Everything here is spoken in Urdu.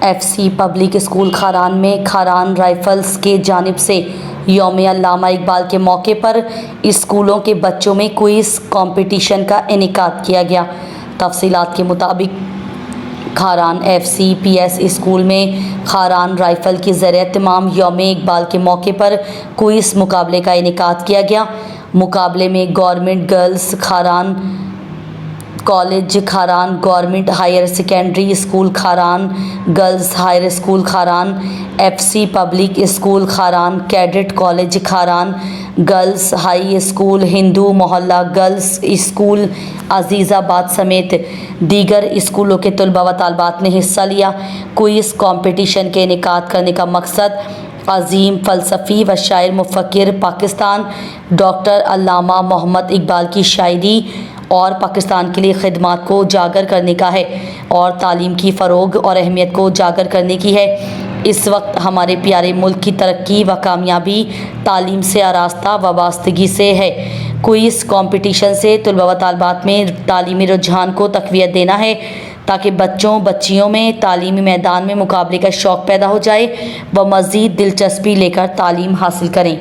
ایف سی پبلک اسکول کھاران میں کھاران رائفلز کے جانب سے یوم علامہ اقبال کے موقع پر اسکولوں کے بچوں میں کوئز کمپٹیشن کا انعقاد کیا گیا۔ تفصیلات کے مطابق Kharan F C P S school میں کھاران رائفل کے زیر اہتمام یوم اقبال کے موقع پر کوئز مقابلے کا انعقاد کیا گیا۔ مقابلے میں government girls Kharan college Kharan, government higher secondary school Kharan, girls higher school Kharan, F C public school Kharan, cadet college Kharan, girls high school, Hindu Mohalla girls school عزیز آباد سمیت دیگر اسکولوں کے طلباء و طالبات نے حصہ لیا۔ کوئز کمپٹیشن کے انعقاد کرنے کا مقصد عظیم فلسفی و شاعر مفکر پاکستان ڈاکٹر علامہ محمد اقبال کی شاعری اور پاکستان کے لیے خدمات کو اجاگر کرنے کا ہے اور تعلیم کی فروغ اور اہمیت کو اجاگر کرنے کی ہے۔ اس وقت ہمارے پیارے ملک کی ترقی و کامیابی تعلیم سے آراستہ وابستگی سے ہے۔ کوئز کمپٹیشن سے طلباء و طالبات میں تعلیمی رجحان کو تقویت دینا ہے تاکہ بچوں بچیوں میں تعلیمی میدان میں مقابلے کا شوق پیدا ہو جائے وہ مزید دلچسپی لے کر تعلیم حاصل کریں۔